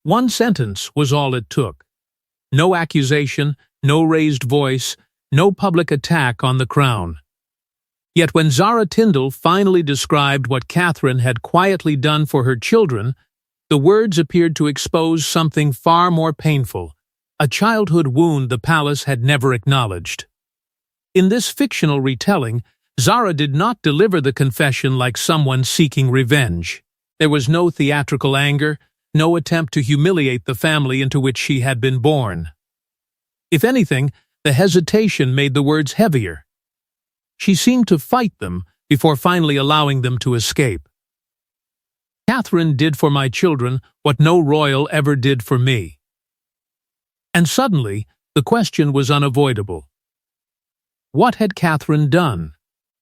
One sentence was all it took. No accusation, no raised voice, no public attack on the crown. Yet when Zara Tindall finally described what Catherine had quietly done for her children, the words appeared to expose something far more painful, a childhood wound the palace had never acknowledged. In this fictional retelling, Zara did not deliver the confession like someone seeking revenge. There was no theatrical anger, no attempt to humiliate the family into which she had been born. If anything, the hesitation made the words heavier. She seemed to fight them before finally allowing them to escape. Catherine did for my children what no royal ever did for me. And suddenly, the question was unavoidable. What had Catherine done?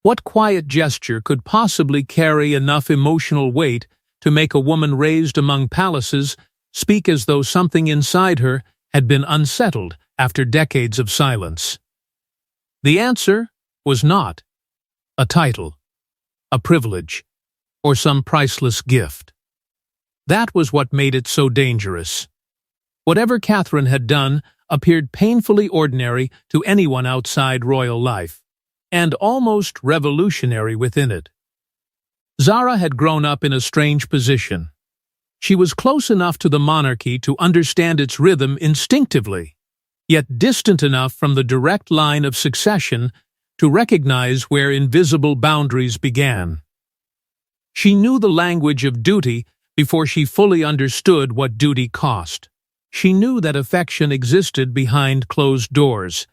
What quiet gesture could possibly carry enough emotional weight to make a woman raised among palaces speak as though something inside her had been unsettled after decades of silence? The answer was not a title, a privilege, or some priceless gift. That was what made it so dangerous. Whatever Catherine had done appeared painfully ordinary to anyone outside royal life, and almost revolutionary within it. Zara had grown up in a strange position. She was close enough to the monarchy to understand its rhythm instinctively, yet distant enough from the direct line of succession to recognize where invisible boundaries began. She knew the language of duty before she fully understood what duty cost. She knew that affection existed behind closed doors,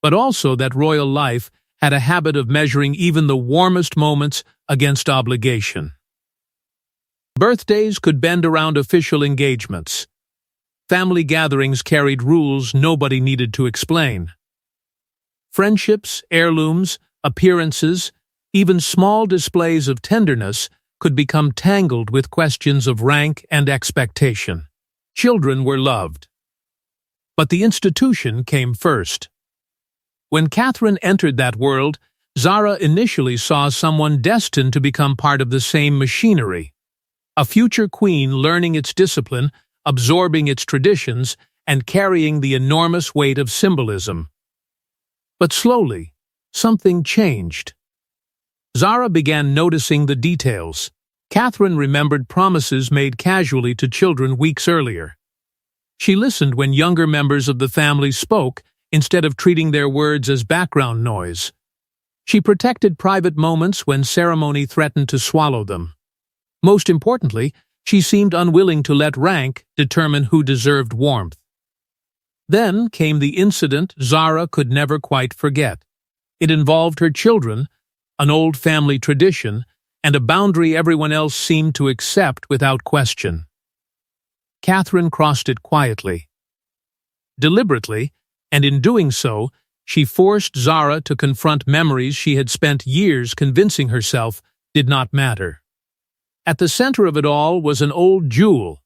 but also that royal life had a habit of measuring even the warmest moments against obligation. Birthdays could bend around official engagements. Family gatherings carried rules nobody needed to explain. Friendships, heirlooms, appearances, even small displays of tenderness could become tangled with questions of rank and expectation. Children were loved. But the institution came first. When Catherine entered that world, Zara initially saw someone destined to become part of the same machinery. A future queen learning its discipline, absorbing its traditions, and carrying the enormous weight of symbolism. But slowly, something changed. Zara began noticing the details. Catherine remembered promises made casually to children weeks earlier. She listened when younger members of the family spoke instead of treating their words as background noise. She protected private moments when ceremony threatened to swallow them. Most importantly, she seemed unwilling to let rank determine who deserved warmth. Then came the incident Zara could never quite forget. It involved her children, an old family tradition, and a boundary everyone else seemed to accept without question. Catherine crossed it quietly. Deliberately, and in doing so, she forced Zara to confront memories she had spent years convincing herself did not matter. At the center of it all was an old jewel,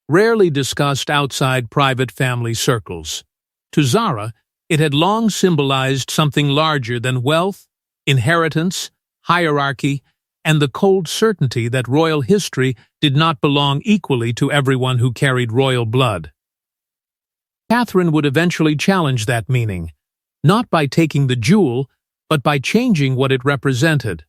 rarely discussed outside private family circles. To Zara, it had long symbolized something larger than wealth, inheritance, hierarchy, and the cold certainty that royal history did not belong equally to everyone who carried royal blood. Catherine would eventually challenge that meaning, not by taking the jewel, but by changing what it represented.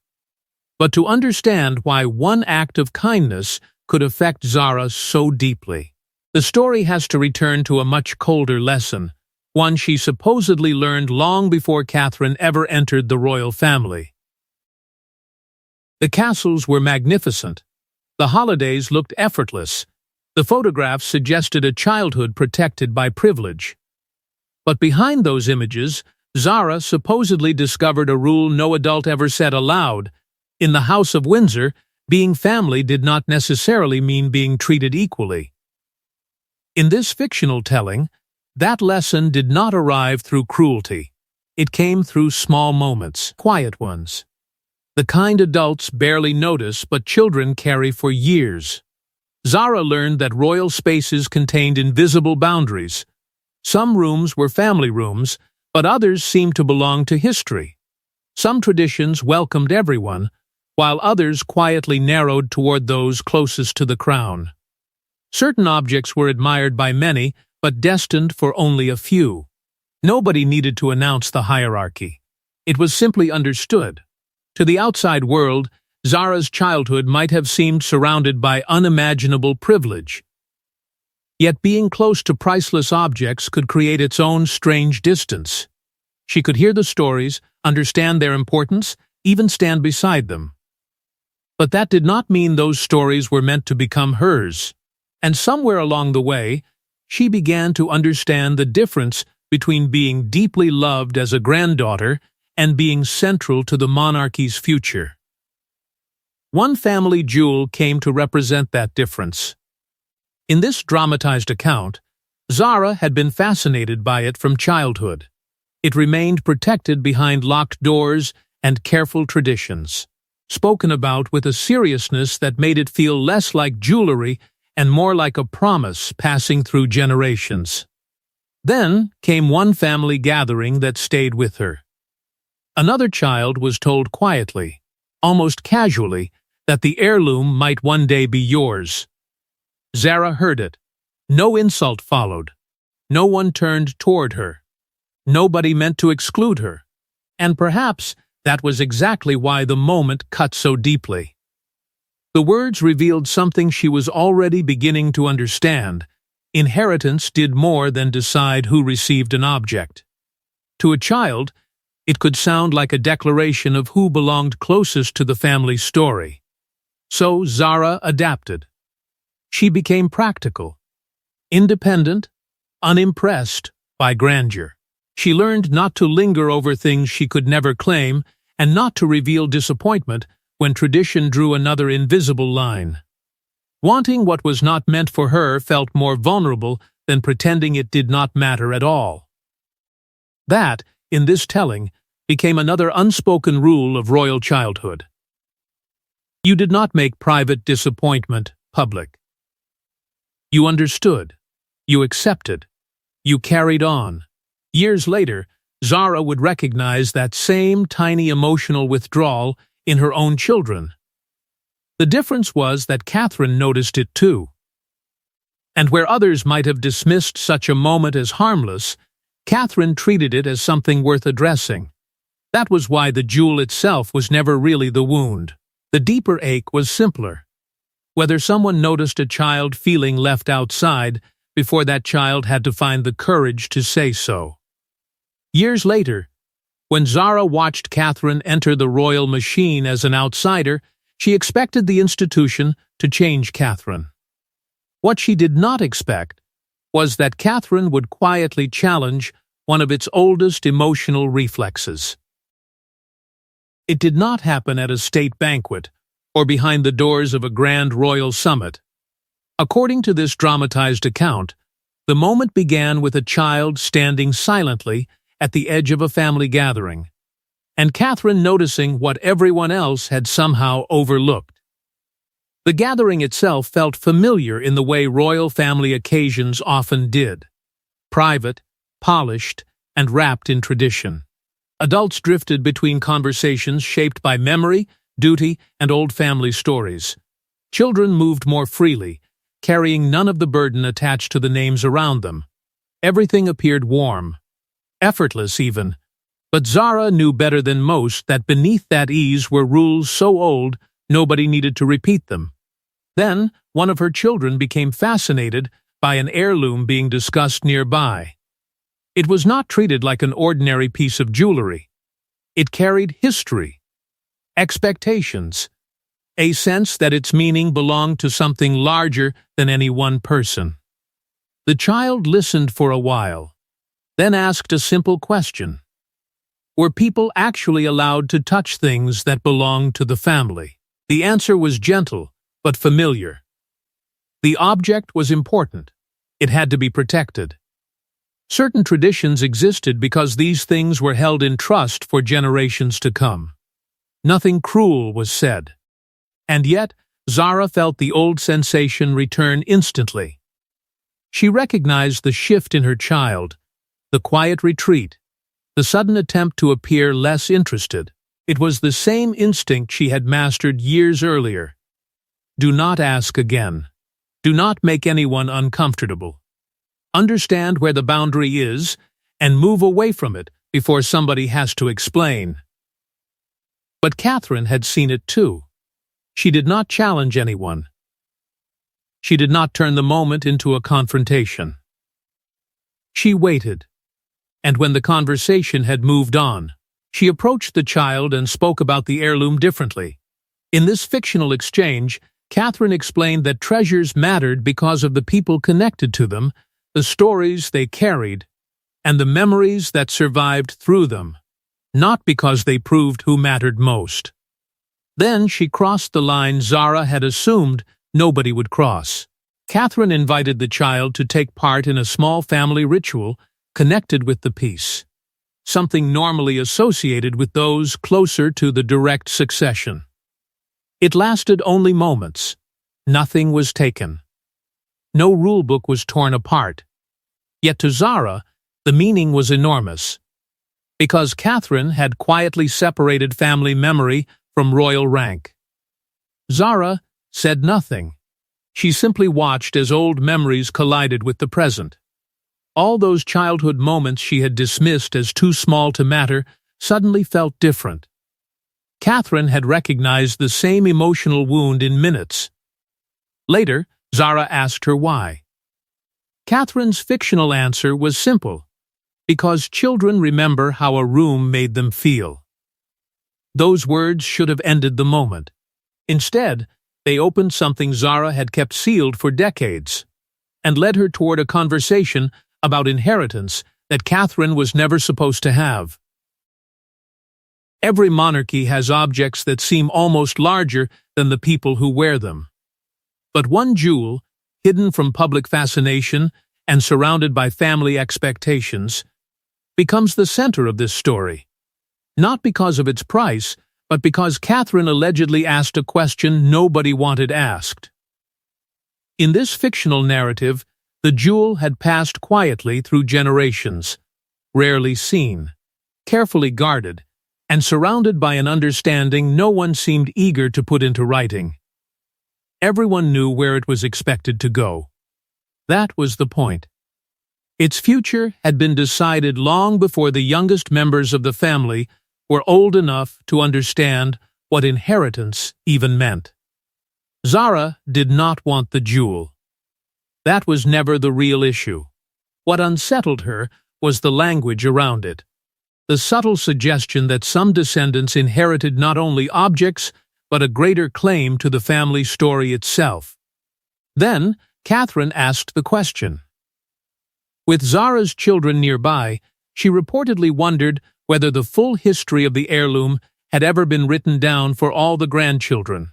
But to understand why one act of kindness could affect Zara so deeply, the story has to return to a much colder lesson, one she supposedly learned long before Catherine ever entered the royal family. The castles were magnificent. The holidays looked effortless. The photographs suggested a childhood protected by privilege. But behind those images, Zara supposedly discovered a rule no adult ever said aloud. In the House of Windsor, being family did not necessarily mean being treated equally. In this fictional telling, that lesson did not arrive through cruelty. It came through small moments, quiet ones. The kind adults barely notice but children carry for years. Zara learned that royal spaces contained invisible boundaries. Some rooms were family rooms, but others seemed to belong to history. Some traditions welcomed everyone, while others quietly narrowed toward those closest to the crown. Certain objects were admired by many, but destined for only a few. Nobody needed to announce the hierarchy. It was simply understood. To the outside world, Zara's childhood might have seemed surrounded by unimaginable privilege. Yet being close to priceless objects could create its own strange distance. She could hear the stories, understand their importance, even stand beside them. But that did not mean those stories were meant to become hers. And somewhere along the way, she began to understand the difference between being deeply loved as a granddaughter and being central to the monarchy's future. One family jewel came to represent that difference. In this dramatized account, Zara had been fascinated by it from childhood. It remained protected behind locked doors and careful traditions, spoken about with a seriousness that made it feel less like jewelry and more like a promise passing through generations. Then came one family gathering that stayed with her. Another child was told quietly, almost casually, that the heirloom might one day be yours. Zara heard it. No insult followed. No one turned toward her. Nobody meant to exclude her. And perhaps that was exactly why the moment cut so deeply. The words revealed something she was already beginning to understand. Inheritance did more than decide who received an object. To a child, it could sound like a declaration of who belonged closest to the family story. So Zara adapted. She became practical, independent, unimpressed by grandeur. She learned not to linger over things she could never claim and not to reveal disappointment when tradition drew another invisible line. Wanting what was not meant for her felt more vulnerable than pretending it did not matter at all. That, in this telling, became another unspoken rule of royal childhood. You did not make private disappointment public. You understood. You accepted. You carried on. Years later, Zara would recognize that same tiny emotional withdrawal in her own children. The difference was that Catherine noticed it too. And where others might have dismissed such a moment as harmless, Catherine treated it as something worth addressing. That was why the jewel itself was never really the wound. The deeper ache was simpler. Whether someone noticed a child feeling left outside before that child had to find the courage to say so. Years later, when Zara watched Catherine enter the royal machine as an outsider, she expected the institution to change Catherine. What she did not expect was that Catherine would quietly challenge one of its oldest emotional reflexes. It did not happen at a state banquet or behind the doors of a grand royal summit. According to this dramatized account, the moment began with a child standing silently at the edge of a family gathering, and Catherine noticing what everyone else had somehow overlooked. The gathering itself felt familiar in the way royal family occasions often did. Private, polished, and wrapped in tradition. Adults drifted between conversations shaped by memory, duty, and old family stories. Children moved more freely, carrying none of the burden attached to the names around them. Everything appeared warm, effortless even. But Zara knew better than most that beneath that ease were rules so old nobody needed to repeat them. Then, one of her children became fascinated by an heirloom being discussed nearby. It was not treated like an ordinary piece of jewelry. It carried history, expectations, a sense that its meaning belonged to something larger than any one person. The child listened for a while, then asked a simple question. Were people actually allowed to touch things that belonged to the family? The answer was gentle, but familiar. The object was important. It had to be protected. Certain traditions existed because these things were held in trust for generations to come. Nothing cruel was said. And yet, Zara felt the old sensation return instantly. She recognized the shift in her child, the quiet retreat, the sudden attempt to appear less interested. It was the same instinct she had mastered years earlier. Do not ask again. Do not make anyone uncomfortable. Understand where the boundary is and move away from it before somebody has to explain. But Catherine had seen it too. She did not challenge anyone. She did not turn the moment into a confrontation. She waited, and when the conversation had moved on, she approached the child and spoke about the heirloom differently. In this fictional exchange, Catherine explained that treasures mattered because of the people connected to them, the stories they carried, and the memories that survived through them, not because they proved who mattered most. Then she crossed the line Zara had assumed nobody would cross. Catherine invited the child to take part in a small family ritual connected with the piece, something normally associated with those closer to the direct succession. It lasted only moments. Nothing was taken. No rulebook was torn apart. Yet to Zara, the meaning was enormous, because Catherine had quietly separated family memory from royal rank. Zara said nothing. She simply watched as old memories collided with the present. All those childhood moments she had dismissed as too small to matter suddenly felt different. Catherine had recognized the same emotional wound in minutes. Later, Zara asked her why. Catherine's fictional answer was simple: because children remember how a room made them feel. Those words should have ended the moment. Instead, they opened something Zara had kept sealed for decades, and led her toward a conversation about inheritance that Catherine was never supposed to have. Every monarchy has objects that seem almost larger than the people who wear them. But one jewel, hidden from public fascination and surrounded by family expectations, becomes the center of this story. Not because of its price, but because Catherine allegedly asked a question nobody wanted asked. In this fictional narrative, the jewel had passed quietly through generations, rarely seen, carefully guarded, and surrounded by an understanding no one seemed eager to put into writing. Everyone knew where it was expected to go. That was the point. Its future had been decided long before the youngest members of the family were old enough to understand what inheritance even meant. Zara did not want the jewel. That was never the real issue. What unsettled her was the language around it. The subtle suggestion that some descendants inherited not only objects, but a greater claim to the family story itself. Then, Catherine asked the question. With Zara's children nearby, she reportedly wondered whether the full history of the heirloom had ever been written down for all the grandchildren.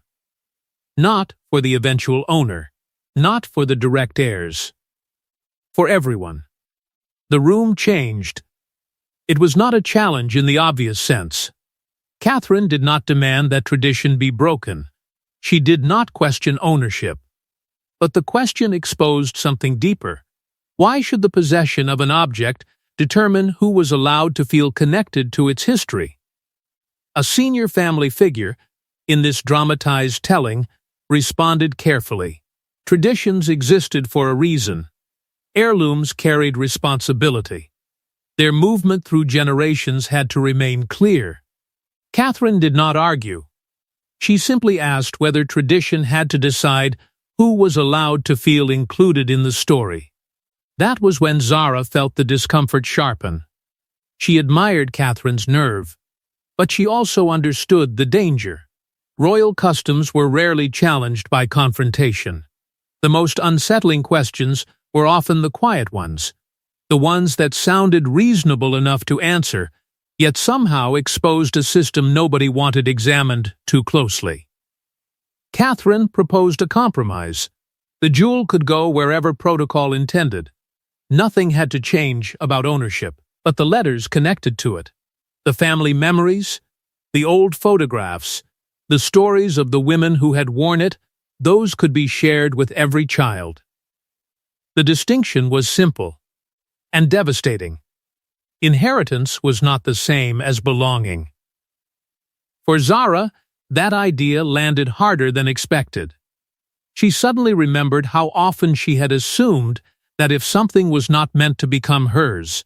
Not for the eventual owner, not for the direct heirs. For everyone. The room changed. It was not a challenge in the obvious sense. Catherine did not demand that tradition be broken. She did not question ownership. But the question exposed something deeper. Why should the possession of an object determine who was allowed to feel connected to its history? A senior family figure, in this dramatized telling, responded carefully. Traditions existed for a reason. Heirlooms carried responsibility. Their movement through generations had to remain clear. Catherine did not argue. She simply asked whether tradition had to decide who was allowed to feel included in the story. That was when Zara felt the discomfort sharpen. She admired Catherine's nerve, but she also understood the danger. Royal customs were rarely challenged by confrontation. The most unsettling questions were often the quiet ones, the ones that sounded reasonable enough to answer, yet somehow exposed a system nobody wanted examined too closely. Catherine proposed a compromise. The jewel could go wherever protocol intended. Nothing had to change about ownership, but the letters connected to it. The family memories, the old photographs, the stories of the women who had worn it, those could be shared with every child. The distinction was simple and devastating. Inheritance was not the same as belonging. For Zara, that idea landed harder than expected. She suddenly remembered how often she had assumed that if something was not meant to become hers,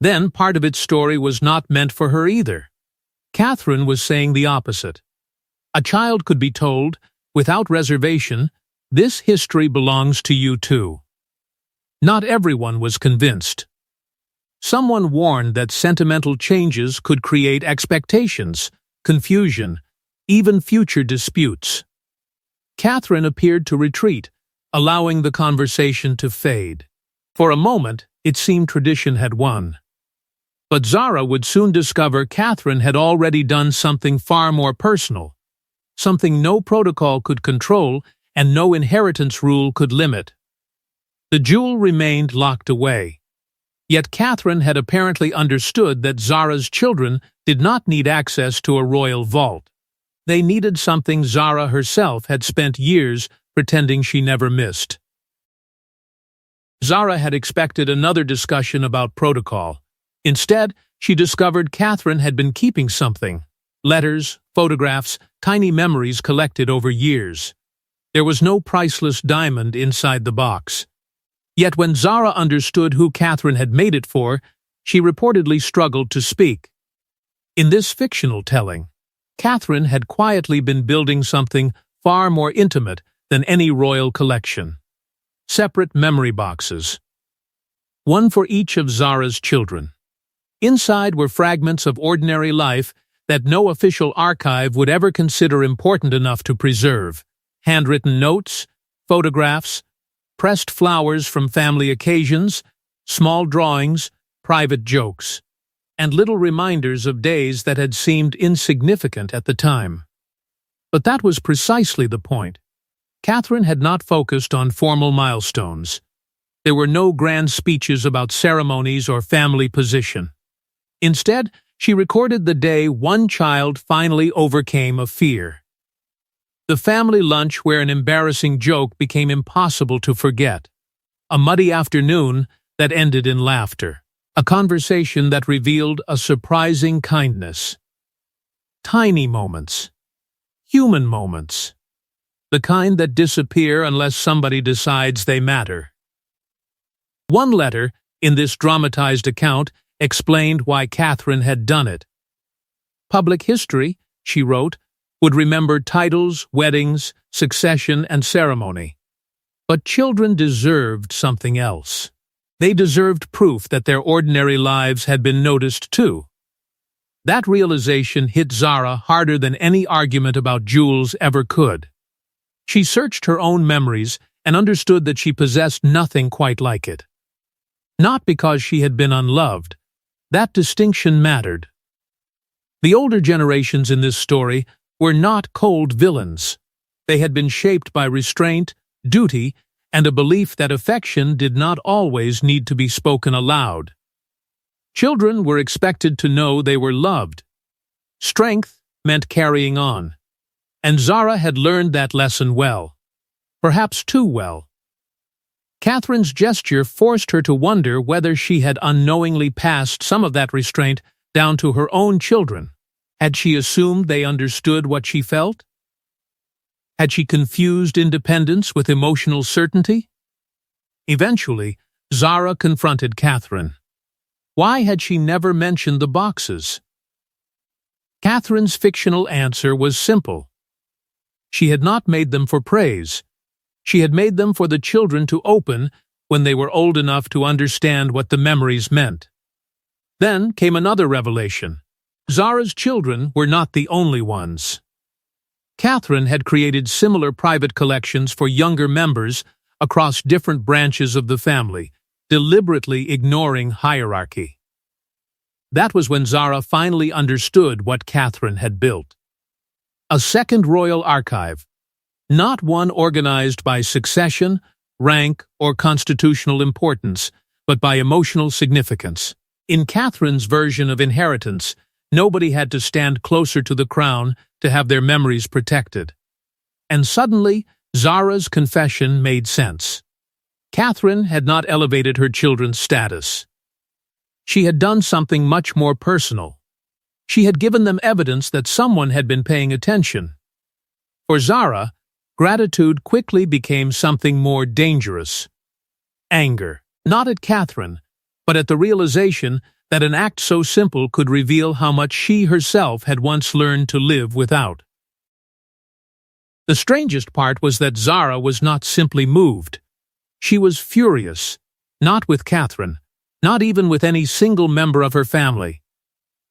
then part of its story was not meant for her either. Catherine was saying the opposite. A child could be told, without reservation, "This history belongs to you too." Not everyone was convinced. Someone warned that sentimental changes could create expectations, confusion, even future disputes. Catherine appeared to retreat, allowing the conversation to fade. For a moment, it seemed tradition had won. But Zara would soon discover Catherine had already done something far more personal, something no protocol could control and no inheritance rule could limit. The jewel remained locked away. Yet Catherine had apparently understood that Zara's children did not need access to a royal vault. They needed something Zara herself had spent years pretending she never missed. Zara had expected another discussion about protocol. Instead, she discovered Catherine had been keeping something: letters, photographs, tiny memories collected over years. There was no priceless diamond inside the box. Yet when Zara understood who Catherine had made it for, she reportedly struggled to speak. In this fictional telling, Catherine had quietly been building something far more intimate than any royal collection. Separate memory boxes. One for each of Zara's children. Inside were fragments of ordinary life that no official archive would ever consider important enough to preserve. Handwritten notes, photographs, pressed flowers from family occasions, small drawings, private jokes, and little reminders of days that had seemed insignificant at the time. But that was precisely the point. Catherine had not focused on formal milestones. There were no grand speeches about ceremonies or family position. Instead, she recorded the day one child finally overcame a fear. The family lunch where an embarrassing joke became impossible to forget. A muddy afternoon that ended in laughter. A conversation that revealed a surprising kindness. Tiny moments. Human moments. The kind that disappear unless somebody decides they matter. One letter, in this dramatized account, explained why Catherine had done it. Public history, she wrote, would remember titles, weddings, succession, and ceremony. But children deserved something else. They deserved proof that their ordinary lives had been noticed too. That realization hit Zara harder than any argument about jewels ever could. She searched her own memories and understood that she possessed nothing quite like it. Not because she had been unloved. That distinction mattered. The older generations in this story were not cold villains. They had been shaped by restraint, duty, and a belief that affection did not always need to be spoken aloud. Children were expected to know they were loved. Strength meant carrying on. And Zara had learned that lesson well. Perhaps too well. Catherine's gesture forced her to wonder whether she had unknowingly passed some of that restraint down to her own children. Had she assumed they understood what she felt? Had she confused independence with emotional certainty? Eventually, Zara confronted Catherine. Why had she never mentioned the boxes? Catherine's fictional answer was simple. She had not made them for praise. She had made them for the children to open when they were old enough to understand what the memories meant. Then came another revelation. Zara's children were not the only ones. Catherine had created similar private collections for younger members across different branches of the family, deliberately ignoring hierarchy. That was when Zara finally understood what Catherine had built. A second royal archive, not one organized by succession, rank, or constitutional importance, but by emotional significance. In Catherine's version of inheritance, nobody had to stand closer to the crown to have their memories protected. And suddenly, Zara's confession made sense. Catherine had not elevated her children's status. She had done something much more personal. She had given them evidence that someone had been paying attention. For Zara, Gratitude quickly became something more dangerous. Anger, not at Catherine, but at the realization that an act so simple could reveal how much she herself had once learned to live without. The strangest part was that Zara was not simply moved. She was furious, not with Catherine, not even with any single member of her family.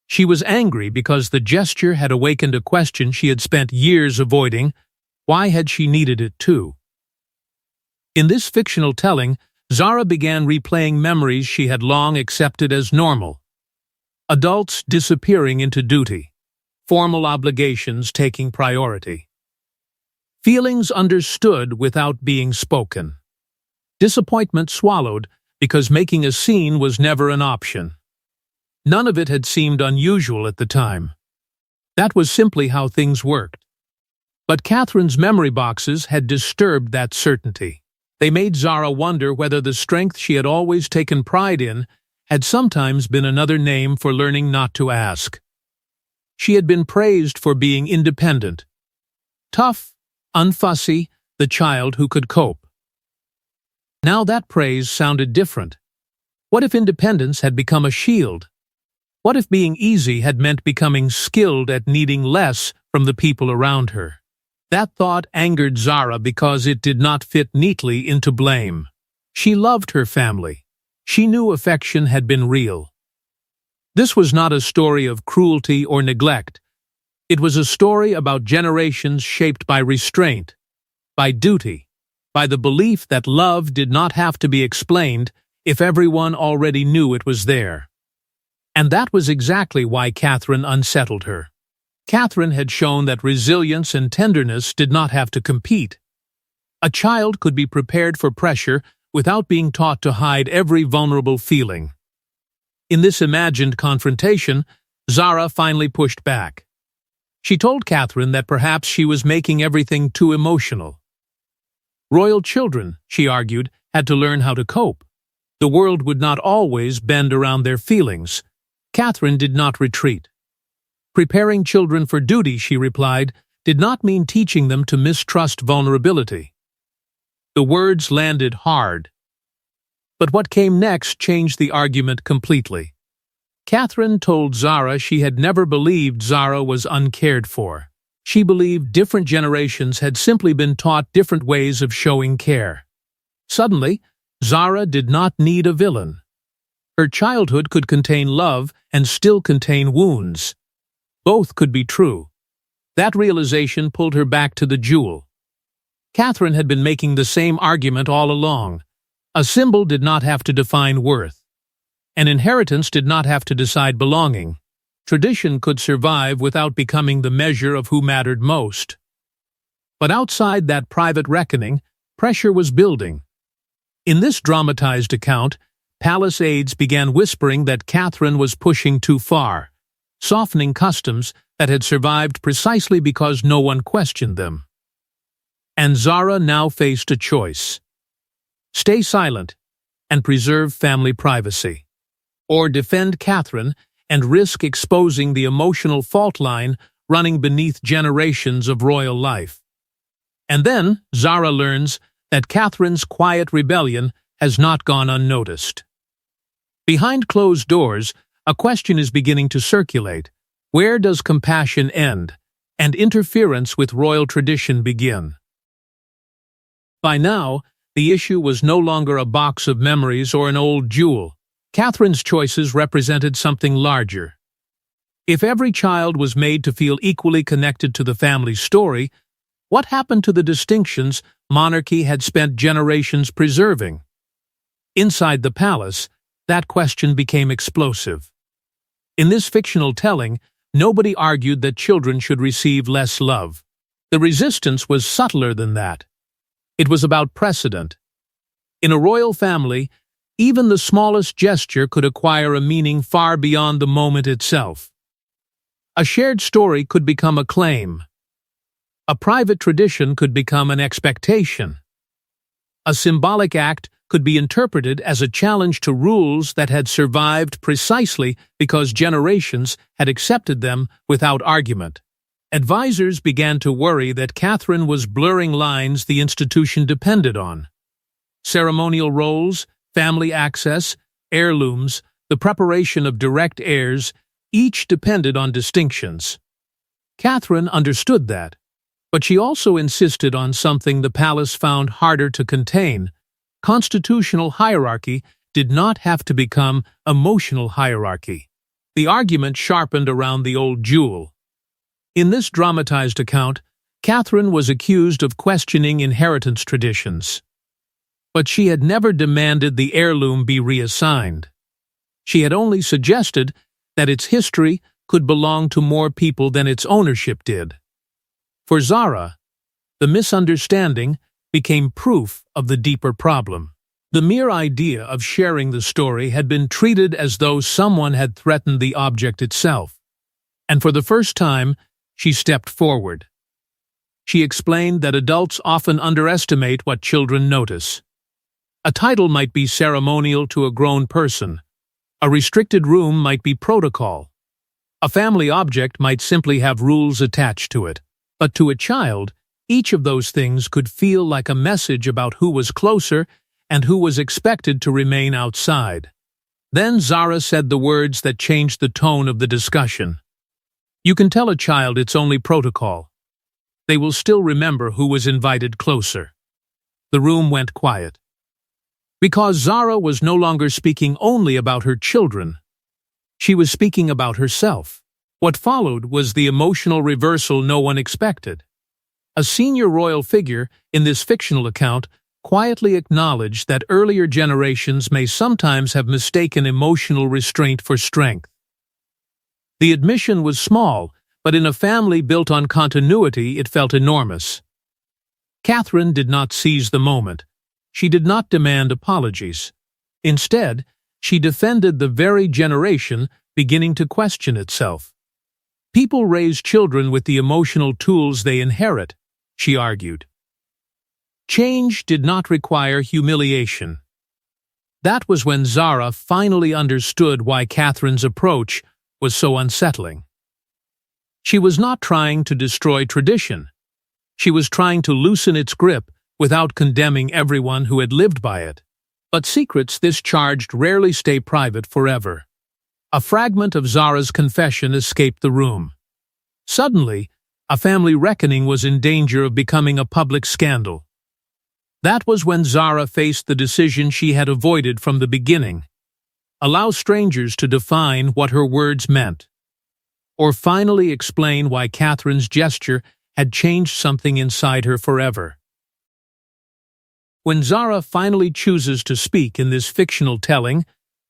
She was angry because the gesture had awakened a question she had spent years avoiding. Why had she needed it too? In this fictional telling, Zara began replaying memories she had long accepted as normal. Adults disappearing into duty, formal obligations taking priority. Feelings understood without being spoken. Disappointment swallowed because making a scene was never an option. None of it had seemed unusual at the time. That was simply how things worked. But Catherine's memory boxes had disturbed that certainty. They made Zara wonder whether the strength she had always taken pride in had sometimes been another name for learning not to ask. She had been praised for being independent, tough, unfussy, the child who could cope. Now that praise sounded different. What if independence had become a shield? What if being easy had meant becoming skilled at needing less from the people around her? That thought angered Zara because it did not fit neatly into blame. She loved her family. She knew affection had been real. This was not a story of cruelty or neglect. It was a story about generations shaped by restraint, by duty, by the belief that love did not have to be explained if everyone already knew it was there. And that was exactly why Catherine unsettled her. Catherine had shown that resilience and tenderness did not have to compete. A child could be prepared for pressure without being taught to hide every vulnerable feeling. In this imagined confrontation, Zara finally pushed back. She told Catherine that perhaps she was making everything too emotional. Royal children, she argued, had to learn how to cope. The world would not always bend around their feelings. Catherine did not retreat. Preparing children for duty, she replied, did not mean teaching them to mistrust vulnerability. The words landed hard. But what came next changed the argument completely. Catherine told Zara she had never believed Zara was uncared for. She believed different generations had simply been taught different ways of showing care. Suddenly, Zara did not need a villain. Her childhood could contain love and still contain wounds. Both could be true. That realization pulled her back to the jewel. Catherine had been making the same argument all along. A symbol did not have to define worth. An inheritance did not have to decide belonging. Tradition could survive without becoming the measure of who mattered most. But outside that private reckoning, pressure was building. In this dramatized account, palace aides began whispering that Catherine was pushing too far, softening customs that had survived precisely because no one questioned them. And Zara now faced a choice. Stay silent and preserve family privacy, or defend Catherine and risk exposing the emotional fault line running beneath generations of royal life. And then Zara learns that Catherine's quiet rebellion has not gone unnoticed. Behind closed doors, a question is beginning to circulate. Where does compassion end and interference with royal tradition begin? By now, the issue was no longer a box of memories or an old jewel. Catherine's choices represented something larger. If every child was made to feel equally connected to the family story, what happened to the distinctions monarchy had spent generations preserving? Inside the palace, that question became explosive. In this fictional telling, nobody argued that children should receive less love. The resistance was subtler than that. It was about precedent. In a royal family, even the smallest gesture could acquire a meaning far beyond the moment itself. A shared story could become a claim. A private tradition could become an expectation. A symbolic act could be interpreted as a challenge to rules that had survived precisely because generations had accepted them without argument. Advisors began to worry that Catherine was blurring lines the institution depended on. Ceremonial roles, family access, heirlooms, the preparation of direct heirs, each depended on distinctions. Catherine understood that, but she also insisted on something the palace found harder to contain. Constitutional hierarchy did not have to become emotional hierarchy. The argument sharpened around the old jewel. In this dramatized account, Catherine was accused of questioning inheritance traditions. But she had never demanded the heirloom be reassigned. She had only suggested that its history could belong to more people than its ownership did. For Zara, the misunderstanding became proof of the deeper problem. The mere idea of sharing the story had been treated as though someone had threatened the object itself. And for the first time, she stepped forward. She explained that adults often underestimate what children notice. A title might be ceremonial to a grown person. A restricted room might be protocol. A family object might simply have rules attached to it. But to a child, each of those things could feel like a message about who was closer and who was expected to remain outside. Then Zara said the words that changed the tone of the discussion. You can tell a child it's only protocol. They will still remember who was invited closer. The room went quiet. Because Zara was no longer speaking only about her children. She was speaking about herself. What followed was the emotional reversal no one expected. A senior royal figure in this fictional account quietly acknowledged that earlier generations may sometimes have mistaken emotional restraint for strength. The admission was small, but in a family built on continuity it felt enormous. Catherine did not seize the moment. She did not demand apologies. Instead, she defended the very generation beginning to question itself. People raise children with the emotional tools they inherit, she argued. Change did not require humiliation. That was when Zara finally understood why Catherine's approach was so unsettling. She was not trying to destroy tradition. She was trying to loosen its grip without condemning everyone who had lived by it. But secrets this charged rarely stay private forever. A fragment of Zara's confession escaped the room. Suddenly, a family reckoning was in danger of becoming a public scandal. That was when Zara faced the decision she had avoided from the beginning. Allow strangers to define what her words meant. Or finally explain why Catherine's gesture had changed something inside her forever. When Zara finally chooses to speak in this fictional telling,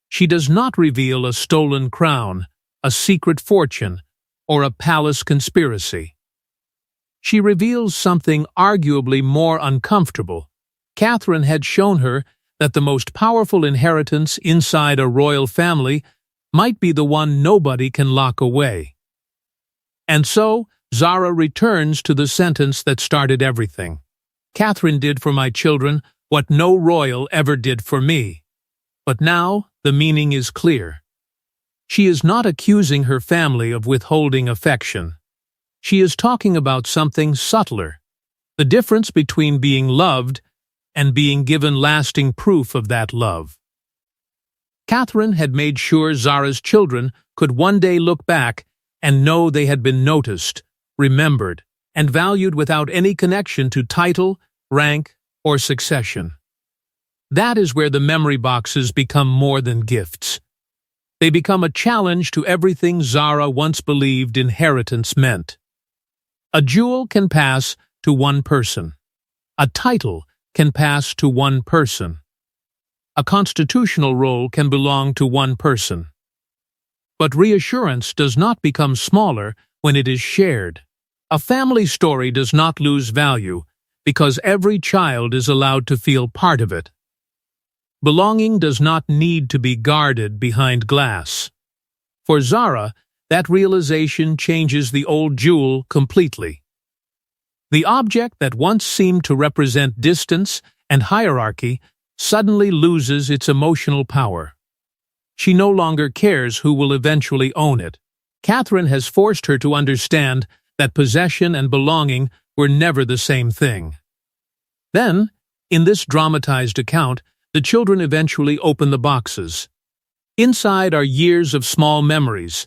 she does not reveal a stolen crown, a secret fortune, or a palace conspiracy. She reveals something arguably more uncomfortable. Catherine had shown her that the most powerful inheritance inside a royal family might be the one nobody can lock away. And so, Zara returns to the sentence that started everything. Catherine did for my children what no royal ever did for me. But now, the meaning is clear. She is not accusing her family of withholding affection. She is talking about something subtler, the difference between being loved and being given lasting proof of that love. Catherine had made sure Zara's children could one day look back and know they had been noticed, remembered, and valued without any connection to title, rank, or succession. That is where the memory boxes become more than gifts. They become a challenge to everything Zara once believed inheritance meant. A jewel can pass to one person. A title can pass to one person. A constitutional role can belong to one person. But reassurance does not become smaller when it is shared. A family story does not lose value because every child is allowed to feel part of it. Belonging does not need to be guarded behind glass. For Zara, that realization changes the old jewel completely. The object that once seemed to represent distance and hierarchy suddenly loses its emotional power. She no longer cares who will eventually own it. Catherine has forced her to understand that possession and belonging were never the same thing. Then, in this dramatized account, the children eventually open the boxes. Inside are years of small memories,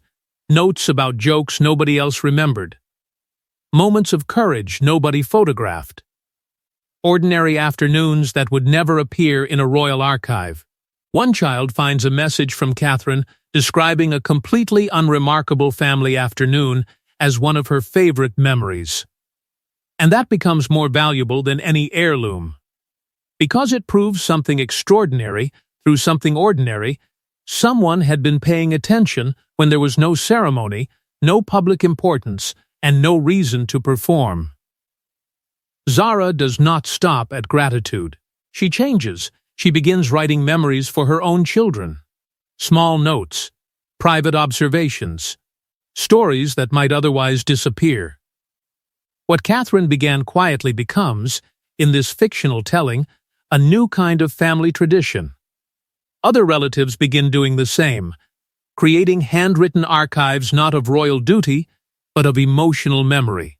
notes about jokes nobody else remembered, moments of courage nobody photographed, ordinary afternoons that would never appear in a royal archive. One child finds a message from Catherine describing a completely unremarkable family afternoon as one of her favorite memories. And that becomes more valuable than any heirloom. Because it proves something extraordinary through something ordinary, someone had been paying attention when there was no ceremony, no public importance, and no reason to perform. Zara does not stop at gratitude. She changes. She begins writing memories for her own children. Small notes, private observations, stories that might otherwise disappear. What Catherine began quietly becomes, in this fictional telling, a new kind of family tradition. Other relatives begin doing the same, creating handwritten archives not of royal duty, but of emotional memory.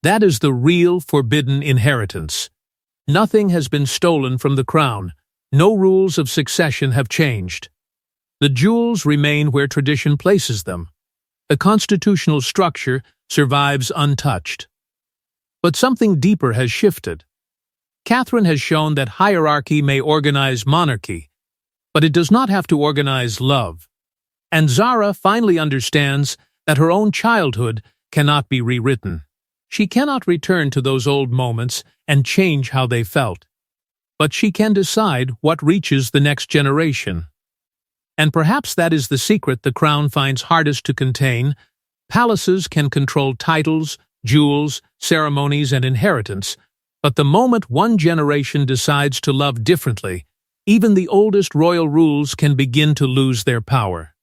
That is the real forbidden inheritance. Nothing has been stolen from the crown. No rules of succession have changed. The jewels remain where tradition places them. The constitutional structure survives untouched. But something deeper has shifted. Catherine has shown that hierarchy may organize monarchy, but it does not have to organize love. And Zara finally understands that her own childhood cannot be rewritten. She cannot return to those old moments and change how they felt. But she can decide what reaches the next generation. And perhaps that is the secret the crown finds hardest to contain. Palaces can control titles, jewels, ceremonies, and inheritance, but the moment one generation decides to love differently, even the oldest royal rules can begin to lose their power.